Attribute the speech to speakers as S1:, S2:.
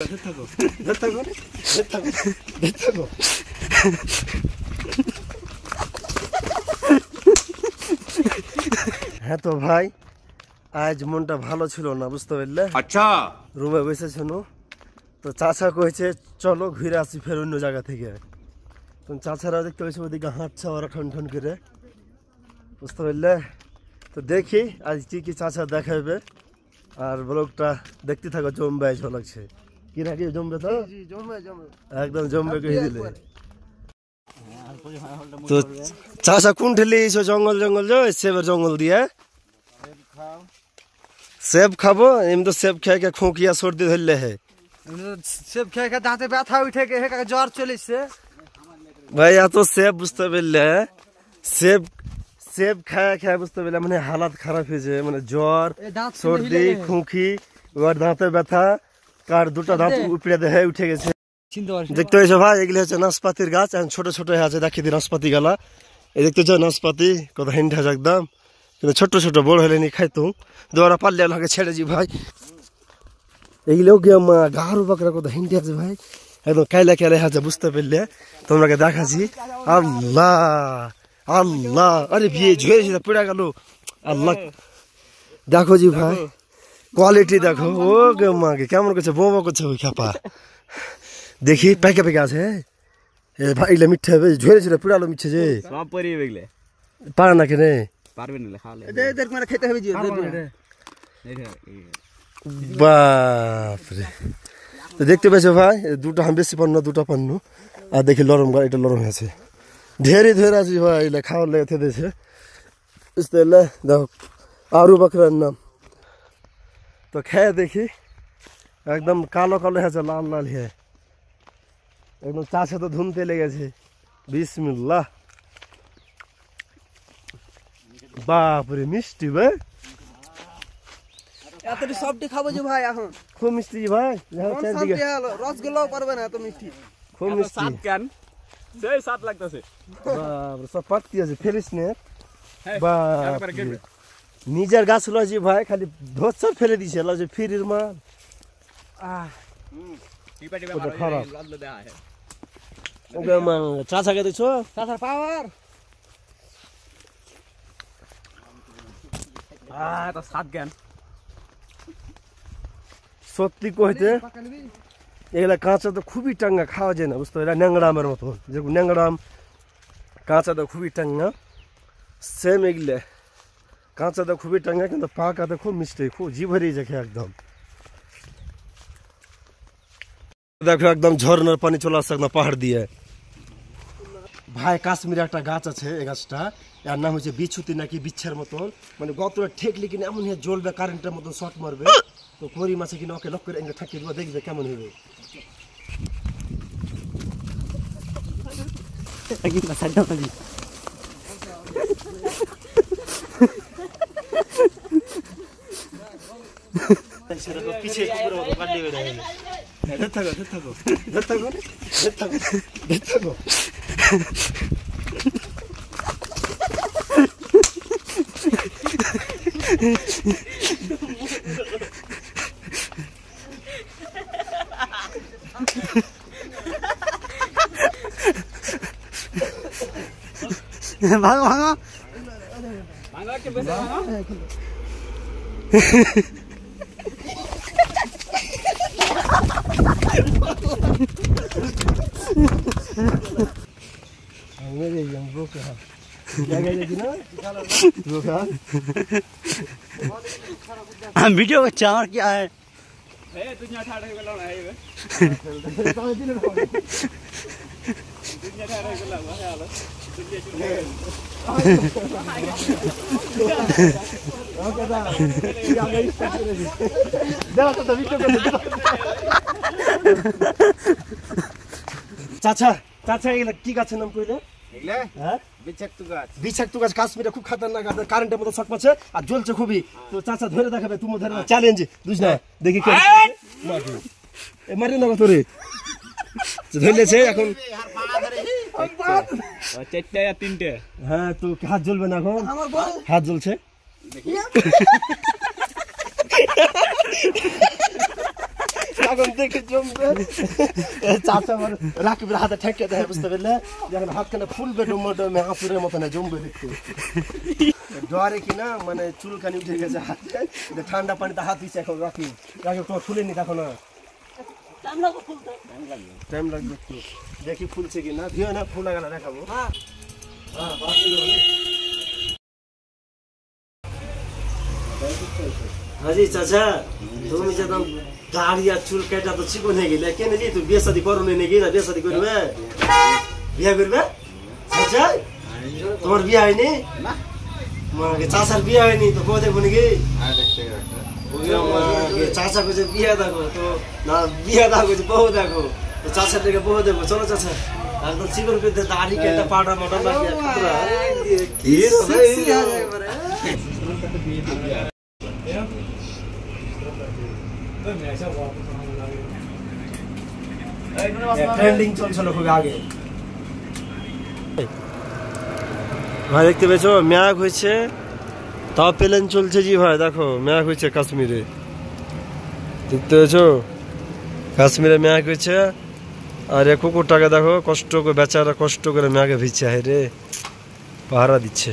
S1: হ্যাঁ তো ভাই আজ মনটা ভালো ছিল না বুঝতে পারলে। আচ্ছা রুমে বসেছিল তো চাচা কইছে চলো ঘুরে আসি ফের অন্য জায়গা থেকে। তো চাচারা দেখতে পাচ্ছি ওদিকে হাঁটছে ওরা ঠন ঠন করে বুঝতে পারলে। তো দেখি আজ কি কি চাচা দেখাবে আর ব্লগটা দেখতে থাকো জমবে ভালো লাগছে কি নাকি জমবে তো একদম জমবে কই দিলে। তো চাচা কোন ঠেলে জঙ্গল জঙ্গল যে সেবের জঙ্গল দিয়ে সেব খাবো এমনি তো সেব খেয়ে কে খোঁকিয়া সর্দি ধরলে হে
S2: সেব খেয়ে খেয়ে দাঁতে ব্যথা উঠে গে জ্বর চলেছে
S1: ভাই এত সেব বুঝতে পারলে সেব সেব খায়া খায়া বুঝতে পারলে মানে হালাত খারাপ হয়েছে মানে জ্বর সর্দি খুঁকি ওর দাঁতে ব্যথা কার দুটো দাঁত উপড়ে দেহে উঠে গেছে। দেখতে পাইছো ভাই এগুলো হচ্ছে নাশপাতির গাছ ছোট ছোট আছে দেখি দি নাশপাতি গালা এই দেখতে চাও নাশপাতি কত হিন্ডা একদম কিন্তু ছোট ছোট বড় হলে নি খাইতো দোয়ারা পাল্লে আমাকে ছেড়ে জি ভাই এগুলো কি আমার গাঢ় বাকরা কত হিন্ডা আছে ভাই একদম কাইলা কাইলা আছে বুঝতে পারলে তোমাকে দেখাচ্ছি। আল্লাহ আল্লাহ আরে বিয়ে ঝুয়ে পড়ে গেল আল্লাহ দেখো জি ভাই কোয়ালিটি দেখো ও গে মাকে কেমন করছে বোমা করছে ওই খাপা দেখি পেকে পেকে আছে ভাই এগুলো মিঠে হবে ঝুয়ে ঝুয়ে পুরালো মিঠছে যে পারে না কেনে বাপরে দেখতে পাইছো ভাই দুটো বেশি পান্ন দুটো পান্ন আর দেখি লরম এটা লরম হয়েছে ঢেরে ধরে আছি ভাই এগুলো খাওয়ার লেগে থেকেছে বুঝতে পারলে দেখো আরু বাকরার নাম তো খেয়ে দেখি একদম কালো কালো হয়েছে লাল লাল হয়ে একদম চাষে তো ধুমতে লেগেছে বিসমিল্লাহ বাপরে মিষ্টি ভাই
S2: এতটি সবটি খাবো যে ভাই এখন
S1: খুব মিষ্টি ভাই
S2: রসগোল্লাও পারবে না এত মিষ্টি
S1: খুব মিষ্টি
S3: কেন সেই স্বাদ লাগতেছে
S1: বাপরে সব পাত্তি আছে ফেলিস নে বাপরে নিজের গাছ লজি ভাই খালি ধোসা ফেলে দিছে লজি ফিরির মাল খারাপ ওকে মা চাচা কে দিছো
S2: চাচার পাওয়ার
S3: তো স্বাদ জ্ঞান
S1: সত্যি কইতে এগুলা কাঁচা তো খুবই টাঙ্গা খাওয়া যায় না বুঝতে পারলে ন্যাংড়ামের মতো যেরকম ন্যাংড়াম কাঁচা তো খুবই টাঙ্গা সেম এগুলো কাঁচা তো খুবই টাঙ্গা কিন্তু পাকা তো খুব মিষ্টি খুব জিভ হারিয়ে যায় একদম দেখো একদম ঝর্ণার পানি চলে আসছে একদম পাহাড় দিয়ে ভাই কাশ্মীরে একটা গাছ আছে এই গাছটা এর নাম হচ্ছে বিছুতি নাকি বিচ্ছের মতন মানে গতটা ঠেকলে কিনা এমন জ্বলবে কারেন্টের মতন শর্ট মারবে তো করি মাছে কিনা ওকে লক করে এনে থাকিয়ে দেবো দেখবে কেমন হবে পিছিয়ে থাকো থাকো থাকো থাকো
S2: ভাঙো ভাঙো
S1: हम वीडियो का चार क्या है চাচা চাচা এগুলা কি গাছের নাম কইলে বিষাক্ত গাছ কাশ্মীরে খুব খতরনাক গাছ কারেন্টের মতো শক পাচ্ছে আর জ্বলছে খুবই তো চাচা ধরে দেখাবে তুমি ধরে চ্যালেঞ্জ বুঝ না দেখি কে মারি না তোরে ধরেছে এখন
S3: চারটে আর তিনটে
S1: হ্যাঁ তো হাত জ্বলবে না এখন হাত জ্বলছে এখন দেখে জমবে চাচা আমার রাকিবের হাতে ঠেকে দেয় বুঝতে পারলে যখন হাতখানে ফুলবে ডুমো ডমে আসুরের মতো না জমবে দেখতে জ্বরে কিনা মানে চুলখানি উঠে গেছে হাতে ঠান্ডা পানিতে হাত দিচ্ছে এখন রাকিব তোমার ফুলেনি দেখো না টাইম লাগবে একটু দেখি ফুলছে কিনা দিও না ফুলা গেলা দেখাবো हाजी चाचा তুমি যে দাম দাড়ি আর চুল কাটা তো চিকন হয়ে গেলে কেন যে তুই বিয়ে শাদী করো নাকি না বিয়ে শাদী করবে বিয়ে করবে চাচা তোমার বিয়ে হয়নি না মাকে চাচার বিয়ে হয়নি তো কো দেখবো নাকি হ্যাঁ দেখতে মাকে চাচা কইছে বিয়ে দেখো তো না বিয়ে দেখো যে বউ দেখো তো চাচার থেকে বউ দেখো চলো চাচা একদম চিকন করে দাড়ি কেটে পাউডার মডার লাগিয়ে পুরো কি সেক্সি হয়ে যায় একবারে ট্রেন্ডিং চলছিল খুব আগে ভাই দেখতে পেয়েছো ম্যাগ হয়েছে তাও প্লেন চলছে জি ভাই দেখো ম্যাগ হয়েছে কাশ্মীরে দেখতে পেয়েছো কাশ্মীরে ম্যাগ হয়েছে আর এ কুকুরটাকে দেখো কষ্ট করে বেচারা কষ্ট করে ম্যাগে ভিজছে রে পাহারা দিচ্ছে